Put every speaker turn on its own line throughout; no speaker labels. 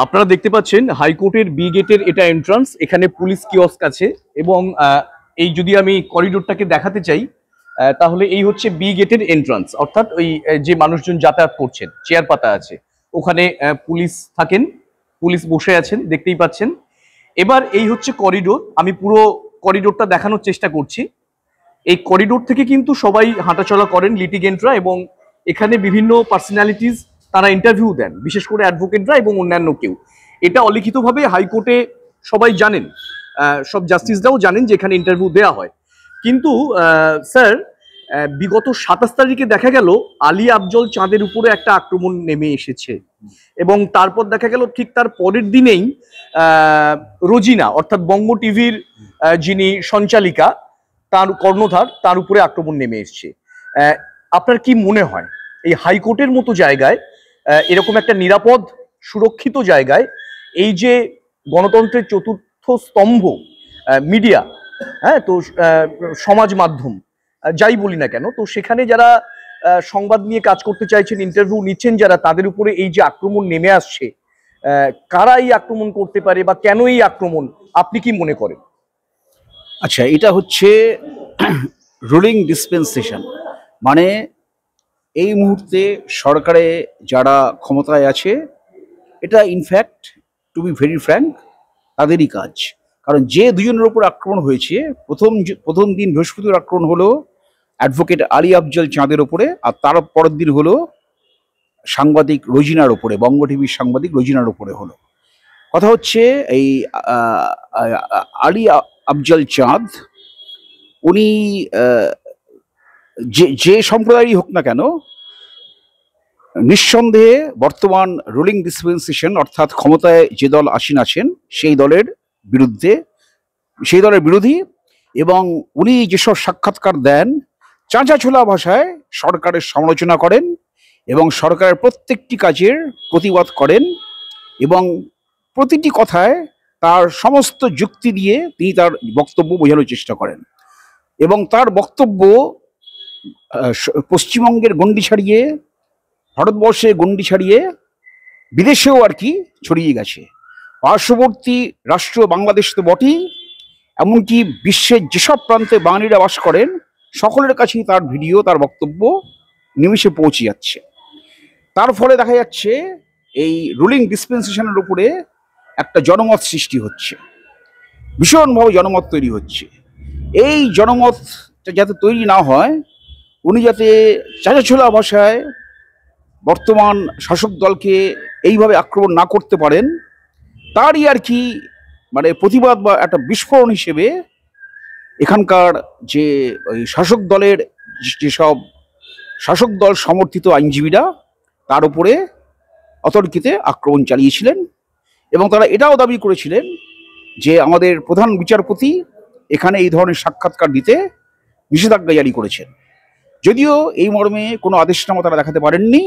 আপনারা দেখতে পাচ্ছেন হাইকোর্টের বি গেটের এটা এন্ট্রান্স। এখানে পুলিশ কিওস্ক আছে এবং এই যদি আমি করিডোরটাকে দেখাতে চাই তাহলে এই হচ্ছে বি গেটের এন্ট্রান্স, অর্থাৎ ওই যে মানুষজন যাতায়াত করছেন, চেয়ার পাতা আছে, ওখানে পুলিশ থাকেন, পুলিশ বসে আছেন দেখতেই পাচ্ছেন। এবার এই হচ্ছে করিডোর, আমি পুরো করিডোরটা দেখানোর চেষ্টা করছি। এই করিডোর থেকে কিন্তু সবাই হাঁটাচলা করেন লিটিগেন্টরা, এবং এখানে বিভিন্ন পার্সোনালিটিস তারা ইন্টারভিউ দেন, বিশেষ করে অ্যাডভোকেটরা এবং অন্যান্য কেউ। এটা অলিখিতভাবে হাইকোর্টে সবাই জানেন, সব জাস্টিসরাও জানেন যে এখানে ইন্টারভিউ দেওয়া হয়। কিন্তু স্যার, বিগত 27 তারিখে দেখা গেল আলী আফজল চাঁদের উপরে একটা আক্রমণ নেমে এসেছে, এবং তারপর দেখা গেল ঠিক তার পরের দিনেই রোজিনা অর্থাৎ বঙ্গ টিভির যিনি সঞ্চালিকা, তার কর্ণধার, তার উপরে আক্রমণ নেমে এসছে। আপনার কি মনে হয় এই হাইকোর্টের মতো জায়গায়, এরকম একটা নিরাপদ সুরক্ষিত জায়গায়, এই যে গণতন্ত্রের চতুর্থ স্তম্ভ মিডিয়া, হ্যাঁ, তো সমাজ মাধ্যম যাই বলি না কেন, তো সেখানে যারা সংবাদ নিয়ে কাজ করতে চাইছেন, ইন্টারভিউ নিচ্ছেন যারা, তাদের উপরে এই যে আক্রমণ নেমে আসছে, কারা এই আক্রমণ করতে পারে বা কেন এই আক্রমণ, আপনি কি মনে করেন?
আচ্ছা, এটা হচ্ছে রুলিং ডিসপেন্সেশন, মানে এই মুহূর্তে সরকারে যারা ক্ষমতায় আছে, এটা in fact to be very frank তাদেরই কাজ। কারণ যে দুজনের উপর আক্রমণ হয়েছে, প্রথম দিন বৃহস্পতিবার আক্রমণ হলো অ্যাডভোকেট আলী আফজল চাঁদের ওপরে, আর তার পরের দিন হলো সাংবাদিক রোজিনার ওপরে, বঙ্গ টিভির সাংবাদিক রোজিনার ওপরে হলো। কথা হচ্ছে এই আলী আফজল চাঁদ, উনি যে সম্প্রদায়েরই হোক না কেন, নিঃসন্দেহে বর্তমান রুলিং ডিসপেন্সেশন অর্থাৎ ক্ষমতায় যে দল আসীন আছেন সেই দলের বিরোধী, এবং উনি যেসব সাক্ষাৎকার দেন চাঁচাছোলা ভাষায় সরকারের সমালোচনা করেন এবং সরকারের প্রত্যেকটি কাজের প্রতিবাদ করেন, এবং প্রতিটি কথায় তার সমস্ত যুক্তি দিয়ে তিনি তার বক্তব্য বোঝানোর চেষ্টা করেন, এবং তার বক্তব্য পশ্চিমবঙ্গের গণ্ডি ছাড়িয়ে, ভারতবর্ষের গণ্ডি ছাড়িয়ে বিদেশেও আর কি ছড়িয়ে গেছে। পার্শ্ববর্তী রাষ্ট্র বাংলাদেশ তো বটেই, এমনকি বিশ্বের যেসব প্রান্তে বাঙালিরা বাস করেন সকলের কাছেই তার ভিডিও, তার বক্তব্য নিমিষে পৌঁছে যাচ্ছে। তার ফলে দেখা যাচ্ছে এই রুলিং ডিসপেন্সেশনের উপরে একটা জনমত সৃষ্টি হচ্ছে, ভীষণভাবে জনমত তৈরি হচ্ছে। এই জনমতটা যাতে তৈরি না হয়, উনি যাতে চাঁচাছোলা ভাষায় বর্তমান শাসক দলকে এইভাবে আক্রমণ না করতে পারেন, তারই আর কি মানে প্রতিবাদ বা একটা বিস্ফোরণ হিসেবে এখানকার যে ওই শাসক দলের যেসব শাসক দল সমর্থিত আইনজীবীরা তার উপরে অতর্কিতে আক্রমণ চালিয়েছিলেন, এবং তারা এটাও দাবি করেছিলেন যে আমাদের প্রধান বিচারপতি এখানে এই ধরনের সাক্ষাৎকার দিতে নিষেধাজ্ঞা জারি করেছেন। যদিও এই মর্মে কোনো আদেশনামা তারা দেখাতে পারেননি,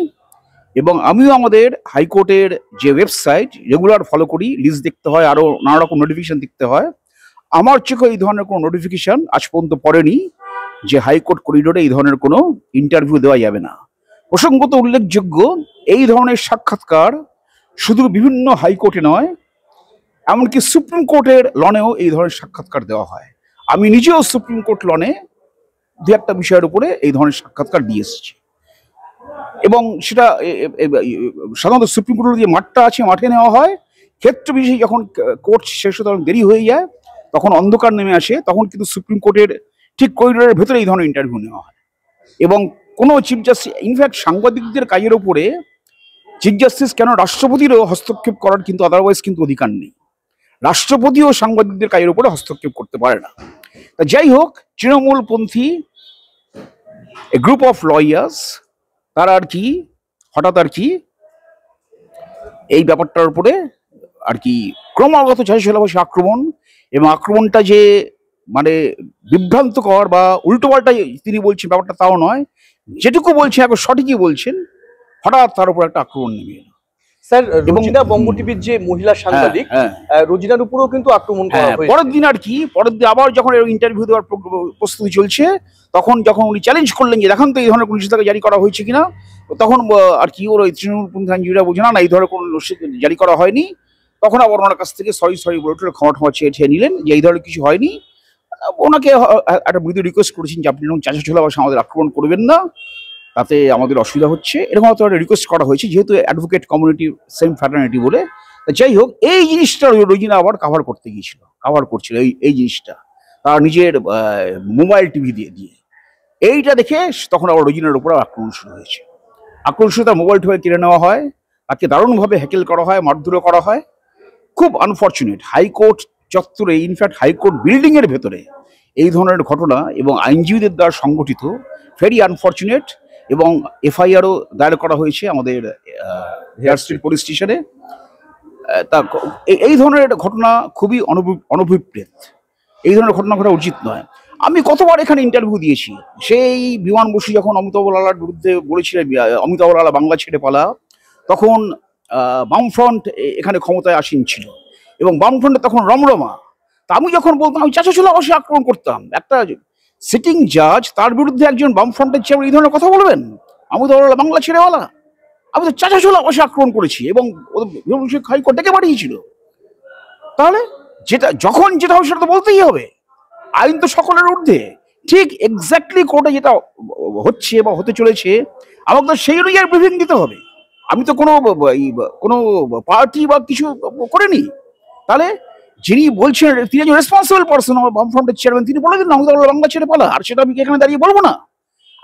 এবং আমিও আমাদের হাইকোর্টের যে ওয়েবসাইট রেগুলার ফলো করি, লিস্ট দেখতে হয়, আরও নানা রকম নোটিফিকেশান দেখতে হয়, আমার চোখে এই ধরনের কোনো নোটিফিকেশান আজ পর্যন্ত পড়েনি যে হাইকোর্ট করিডোরে এই ধরনের কোনো ইন্টারভিউ দেওয়া যাবে না। প্রসঙ্গত উল্লেখযোগ্য, এই ধরনের সাক্ষাৎকার শুধু বিভিন্ন হাইকোর্টে নয়, এমনকি সুপ্রিম কোর্টের লনেও এই ধরনের সাক্ষাৎকার দেওয়া হয়। আমি নিজেও সুপ্রিম কোর্ট লনে দু একটা বিষয়ের উপরে এই ধরনের সাক্ষাৎকার দিয়ে এসেছি, এবং সেটা সাধারণত সুপ্রিম কোর্টের যে মাঠটা আছে মাঠে নেওয়া হয়। ক্ষেত্র বিশেষে যখন কোর্ট শেষ হতে দেরি হয়ে যায়, তখন অন্ধকার নেমে আসে, তখন কিন্তু সুপ্রিম কোর্টের ঠিক করিডোরের ভেতরে এই ধরনের ইন্টারভিউ নেওয়া হয়। এবং কোনো চিফ জাস্টিস, ইনফ্যাক্ট সাংবাদিকদের কাজের ওপরে চিফ জাস্টিস কেন রাষ্ট্রপতিরও হস্তক্ষেপ করার কিন্তু আদারওয়াইজ কিন্তু অধিকার নেই। রাষ্ট্রপতিও সাংবাদিকদের কাজের উপরে হস্তক্ষেপ করতে পারে না। তা যাই হোক, তৃণমূলপন্থী এ গ্রুপ অফ লয়ার্স তারা আর কি হঠাৎ আর কি এই ব্যাপারটার উপরে আর কি ক্রমাগত চাঁচাছোলা ভাষায় আক্রমণ, এবং আক্রমণটা যে মানে বিভ্রান্তকর বা উল্টোপাল্টা তিনি বলছেন ব্যাপারটা তাও নয়, যেটুকু বলছেন একবার সঠিকই বলছেন, হঠাৎ তার উপর একটা আক্রমণ নেমে এলো।
স্যার, রোজিনা বঙ্গ টিভির যে মহিলা সাংবাদিক, রোজিনার উপরেও কিন্তু আক্রমণ করা হয়েছে।
পরের দিন আর কি, পরের দিন আবার যখন ইন্টারভিউ দেওয়ার প্রস্তুতি চলছে, তখন যখন উনি চ্যালেঞ্জ করলেন যে দেখান তো এই ধরনের কোনো নিষেধাজ্ঞা জারি করা হয়েছে কিনা, তখন আর কি ওর ওই তৃণমূলপন্থী আইনজীবীরা বোঝে না এই ধরনের কোনো জারি করা হয়নি, তখন আবার ওনার কাছ থেকে সরি বলে ক্ষমা চেয়ে নিলেন যে এই ধরনের কিছু হয়নি। ওনাকে একটা মৃদু রিকোয়েস্ট করেছেন যে আপনি এরকম চাচা ছোলা ভাষা আমাদের আক্রমণ করবেন না, তাতে আমাদের অসুবিধা হচ্ছে, এরকম একটা রিকোয়েস্ট করা হয়েছে, যেহেতু অ্যাডভোকেট কমিউনিটি সেম ফ্র্যাটার্নিটি বলে। যাই হোক, এই জিনিসটা রোজিনা আবার কাভার করছিল এই জিনিসটা তার নিজের মোবাইল টিভি দিয়ে এইটা দেখে তখন আবার রোজিনার উপর আক্রমণ শুরু হয়েছে। তার মোবাইল টোবাইল কেড়ে নেওয়া হয়, তাকে দারুণভাবে হ্যাকেল করা হয়, মারধরও করা হয়। খুব আনফর্চুনেট, হাইকোর্ট চত্বরে, ইনফ্যাক্ট হাইকোর্ট বিল্ডিং এর ভেতরে এই ধরনের ঘটনা এবং আইনজীবীদের দ্বারা সংগঠিত, ভেরি আনফর্চুনেট। এবং এফআইআরও দায়ের করা হয়েছে আমাদের হেয়ার স্ট্রিট পুলিশ স্টেশনে। তা এই ধরনের ঘটনা খুবই অনভিপ্রেত, এই ধরনের ঘটনা ঘটা উচিত নয়। আমি কতবার এখানে ইন্টারভিউ দিয়েছি, সেই বিমান বসু যখন অমিতাভ লালার বিরুদ্ধে বলেছিলেন অমিতাভ লালা বাংলা ছেড়ে পালা, তখন বামফ্রন্ট এখানে ক্ষমতায় আসীন ছিল এবং বামফ্রন্টে তখন রমরমা। তা আমি যখন বলতাম আমি চাচা ছোলা অবশ্যই আক্রমণ করতাম, একটা সিটিং জাজ তার বিরুদ্ধে একজন বামফ্রন্টের চেয়ারম্যান এই ধরনের কথা বলবেন, অমিতাভ লালা বাংলা ছেড়েওয়ালা, আমি তো চাচা ছোলা অবশ্যই আক্রমণ করেছি এবং হাইকোর্ট ডেকে পাঠিয়েছিল। তাহলে যখন যেটা হবে সেটা তো বলতেই হবে, আইন তো সকলের ঊর্ধ্বে। ঠিক এক্স্যাক্টলি কোর্টে যেটা হচ্ছে বা হতে চলেছে আমাকে তো সেই অনুযায়ী ব্রিফিং দিতে হবে। আমি তো কোনো পার্টি বা কিছু করিনি। তাহলে যিনি বলছেন তিনি একজন রেসপন্সিবল পার্সন, আমার বামফ্রন্টের চেয়ারম্যান, তিনি বলে দিন না বাংলা ছেড়ে পালা, আর সেটা আমি এখানে দাঁড়িয়ে বলবো না।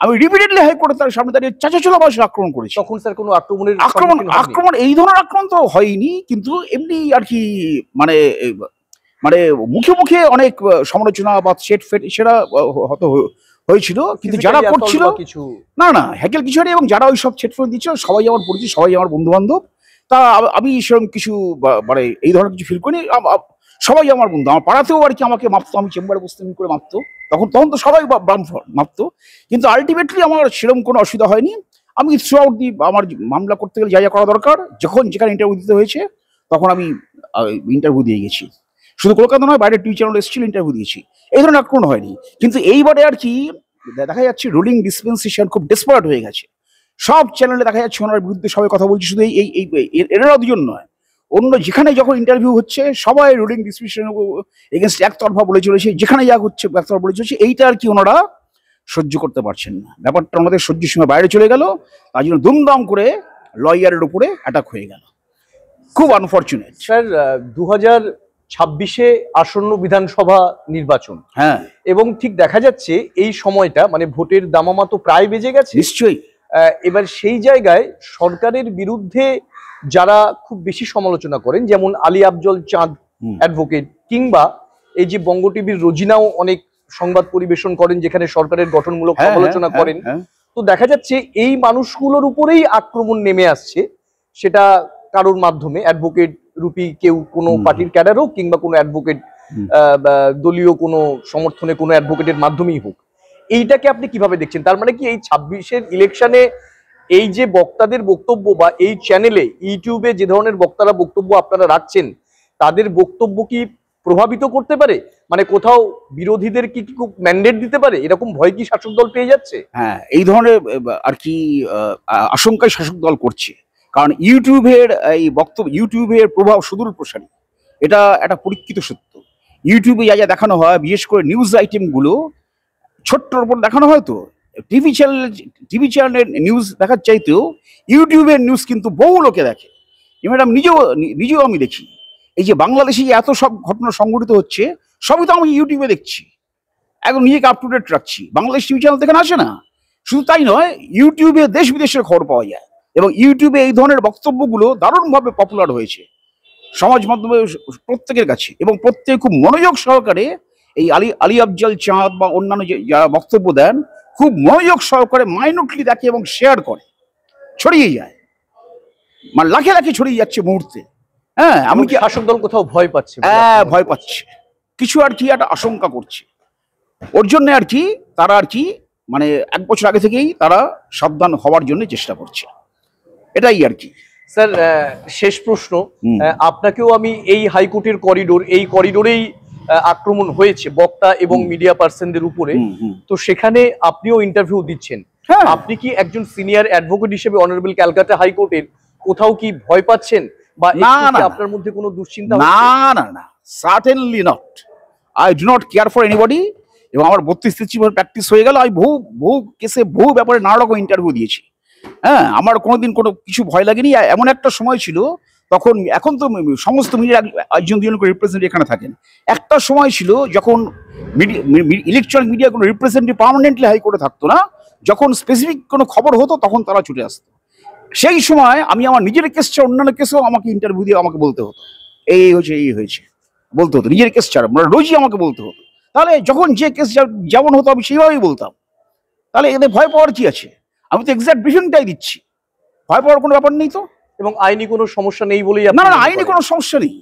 আমি রিপিটেডলি হাইকোর্টে তার সামনে দাঁড়িয়ে চাচা ছোলা ভাষা আক্রমণ করেছি।
তখন স্যার কোনো
আক্রমণ এই ধরনের আক্রমণ তো হয়নি, কিন্তু এমনি আর কি মানে মুখে মুখে অনেক সমালোচনা বা সেট ফেট সেটা হয়তো হয়েছিল, কিন্তু যারা করছিল না হ্যাকেল কিছু নেই। এবং যারা ওই সব সেট ফেট দিচ্ছিল সবাই আমার পরিচিত, সবাই আমার বন্ধু বান্ধব। তা আমি সেরকম কিছু মানে এই ধরনের কিছু ফিল করি। সবাই আমার বন্ধু, আমার পাড়াতেও আর কি আমাকে মাপতো, আমি চেম্বারে বসতে করে মাপতো, তখন তো সবাই মাপতো। কিন্তু আলটিমেটলি আমার সেরকম কোনো অসুবিধা হয়নি। আমি থ্রু আউট আমার মামলা করতে গেলে যা করা দরকার, যখন যেখানে ইন্টারভিউ দিতে হয়েছে তখন আমি ইন্টারভিউ দিয়ে গেছি। শুধু কলকাতা নয়, বাইরে টিভি চ্যানেল এসেছিল, ইন্টারভিউ দিয়েছি, এই ধরনের আক্রমণ হয়নি। কিন্তু এইবারে আর কি দেখা যাচ্ছে রুলিং ডিসপেন্সেশন খুব ডেসপারেট হয়ে গেছে। সব চ্যানেলে দেখা যাচ্ছে ওনার বিরুদ্ধে সবাই কথা বলছে, শুধু এরা দুজন নয়, অন্য যেখানে যখন ইন্টারভিউ হচ্ছে সবাই রুলিং ডিসপেন্সেশন এগেনস্ট একতরফা বলে চলেছে, যেখানে যা হচ্ছে একতরফা বলে চলেছে। এইটা আর কি ওনারা সহ্য করতে পারছেন না, ব্যাপারটা ওনাদের সহ্য সীমা বাইরে চলে গেল, তার জন্য দুমদাম করে লয়ারের উপরে অ্যাটাক হয়ে গেল। খুব আনফর্চুনেট।
স্যার 2026-এ আসন্ন বিধানসভা নির্বাচন,
হ্যাঁ,
এবং ঠিক দেখা যাচ্ছে এই সময়টা মানে ভোটের দামামা তো প্রায় বেজে গেছে
নিশ্চয়ই।
এবার সেই জায়গায় সরকারের বিরুদ্ধে যারা খুব বেশি সমালোচনা করেন, যেমন আলী আফজল চাঁদ অ্যাডভোকেট, কিংবা এই যে বঙ্গ টিভির রোজিনাও অনেক সংবাদ পরিবেশন করেন যেখানে সরকারের গঠনমূলক সমালোচনা করেন, তো দেখা যাচ্ছে এই মানুষগুলোর উপরেই আক্রমণ নেমে আসছে, সেটা কারোর মাধ্যমে, অ্যাডভোকেট রূপী কেউ কোনো পার্টির ক্যাডার হোক কিংবা কোনো অ্যাডভোকেট দলীয় কোনো সমর্থনে কোনো অ্যাডভোকেটের মাধ্যমেই হোক। এইটাকে আপনি কিভাবে দেখছেন? তার মানে কি এই 26-এর ইলেকশনে এই যে বক্তাদের বক্তব্য বা এই চ্যানেলে ইউটিউবে যে ধরনের বক্তারা বক্তব্য আপনারা রাখছেন তাদের বক্তব্য কি প্রভাবিত করতে পারে? মানে কোথাও বিরোধীদের কি খুব ম্যান্ডেট দিতে পারে, এরকম ভয় কি শাসক দল পেয়ে যাচ্ছে?
হ্যাঁ, এই ধরনের আর কি আশঙ্কায় শাসক দল করছে, কারণ ইউটিউবের এই বক্তব্য, ইউটিউবের প্রভাব সুদূর প্রসারী, এটা একটা পরীক্ষিত সত্য। ইউটিউবে যা যা দেখানো হয়, বিশেষ করে নিউজ আইটেমগুলো ছোট্টর উপর দেখানো হয়, তো টিভি চ্যানেলের নিউজ দেখার চাইতেও ইউটিউবের নিউজ কিন্তু বহু লোকে দেখে। ম্যাডাম নিজেও আমি দেখি, এই যে বাংলাদেশে এত সব ঘটনা সংঘটিত হচ্ছে সবই তো আমি ইউটিউবে দেখছি, একদম নিজেকে আপ টু ডেট রাখছি। বাংলাদেশ টিভি চ্যানেল থেকে আসে না। শুধু তাই নয়, ইউটিউবে দেশ বিদেশের খবর পাওয়া যায় এবং ইউটিউবে এই ধরনের বক্তব্যগুলো দারুণভাবে পপুলার হয়েছে সমাজ মাধ্যমে প্রত্যেকের কাছে, এবং প্রত্যেকে খুব মনোযোগ সহকারে এই আলী আফজল চাঁদ বা অন্যান্য যারা বক্তব্য দেন খুব মনোযোগ সহকারে মাইনুটলি দেখে এবং শেয়ার করে, ছড়িয়ে যায়, মানে লাখে লাখে ছড়িয়ে যাচ্ছে মুহূর্তে। হ্যাঁ, আমি কি
শাসক দল কোথাও ভয় পাচ্ছে?
ভয় পাচ্ছে, কিছু আর কি একটা আশঙ্কা করছে, ওর জন্য আর কি তারা আর কি মানে 1 বছর আগে থেকেই তারা সাবধান হওয়ার জন্য চেষ্টা করছে, এটাই আর কি।
স্যার শেষ প্রশ্ন, আপনাকেও আমি এই হাইকোর্টের করিডোর, এই করিডোরেই আক্রমণ হয়েছে বক্তা এবং মিডিয়া পার্সনদের উপরে, তো সেখানে আপনিও ইন্টারভিউ দিচ্ছেন, আপনি কি একজন সিনিয়র অ্যাডভোকেট হিসেবে অনারেবল ক্যালকাটা হাইকোর্টের কোথাও কি ভয় পাচ্ছেন বা
না,
একটু কি
না,
আপনার মধ্যে কোনো দুশ্চিন্তা
না
হচ্ছে?
না না, certainly not. I do not care for anybody. এবং আমার 32-33 বছর প্র্যাকটিস হয়ে গেল। আমি বহু বহু কেসে বহু ব্যাপারে নানা রকম ইন্টারভিউ দিয়েছি। হ্যাঁ, আমার কোনোদিন কোনো কিছু ভয় লাগেনি। এমন একটা সময় ছিল তখন, এখন তো সমস্ত মিডিয়ার একজন দুজন করে রিপ্রেজেন্টেটিভ এখানে থাকেন। একটা সময় ছিল যখন ইলেকট্রনিক মিডিয়া কোনো রিপ্রেজেন্টেটিভ পার্মানেন্টলি হাইকোর্টে থাকতো না, যখন স্পেসিফিক কোনো খবর হতো তখন তারা ছুটে আসতো। সেই সময় আমি আমার নিজের কেস ছাড়া অন্যান্য কেসেও আমাকে ইন্টারভিউ দিয়ে আমাকে বলতে হতো এই হয়েছে এই হয়েছে, বলতে হতো নিজের কেস ছাড়া, মানে রোজই আমাকে বলতে হতো। তাহলে যখন যে কেস যেমন হতো আমি সেইভাবেই বলতাম। তাহলে এদের ভয় পাওয়ার কি আছে? আমি তো এক্সাক্ট ব্রিফিংটাই দিচ্ছি, ভয় পাওয়ার কোনো ব্যাপার নেই তো।
এবং আইনি কোনো সমস্যা নেই বলেই
না
আপনি
না,
মনে
আইনি
করেন?
কোনো সমস্যা নেই।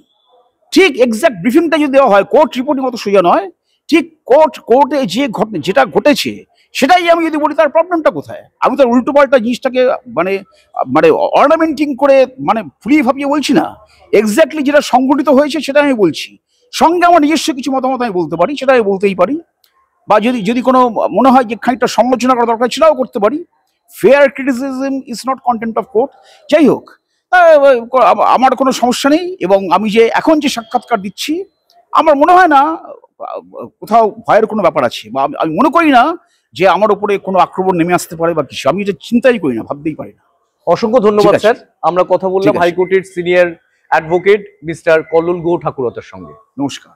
ঠিক এক্সাক্ট ব্রিফিংটা যদি দেওয়া হয়, কোর্ট রিপোর্টিং অত সোজা নয়। ঠিক কোর্টে যেটা ঘটেছে সেটাই আমি যদি বলি, তার প্রবলেমটা কোথায়? আমি তো উল্টো পাল্টা জিনিসটাকে মানে মানে অর্নামেন্টিং করে মানে ফুলিয়ে ফাপিয়ে বলছি না। এক্স্যাক্টলি যেটা সংঘটিত হয়েছে সেটা আমি বলছি। সঙ্গে আমার নিজস্ব কিছু মতামত আমি বলতে পারি, সেটা আমি বলতেই পারি। বা যদি যদি কোনো মনে হয় যে খানিকটা সমালোচনা করা দরকার, সেটাও করতে পারি। Fair criticism is not content of court. যাই হোক, আমার কোনো সমস্যা নেই। এবং আমি যে এখন যে সাক্ষাৎকার দিচ্ছি, আমার মনে হয় না কোথাও ভয়ের কোনো ব্যাপার আছে, বা আমি মনে করি না যে আমার উপরে কোনো আক্রমণ নেমে আসতে পারে বা কিছু। আমি এটা চিন্তাই করি না, ভাবতেই পারি না।
অসংখ্য ধন্যবাদ
ঠিক আছে।
স্যার। আমরা কথা বললাম
ঠিক আছে।
হাইকোর্টের senior advocate mister Kallol Guha ঠাকুরতার সঙ্গে।
নমস্কার।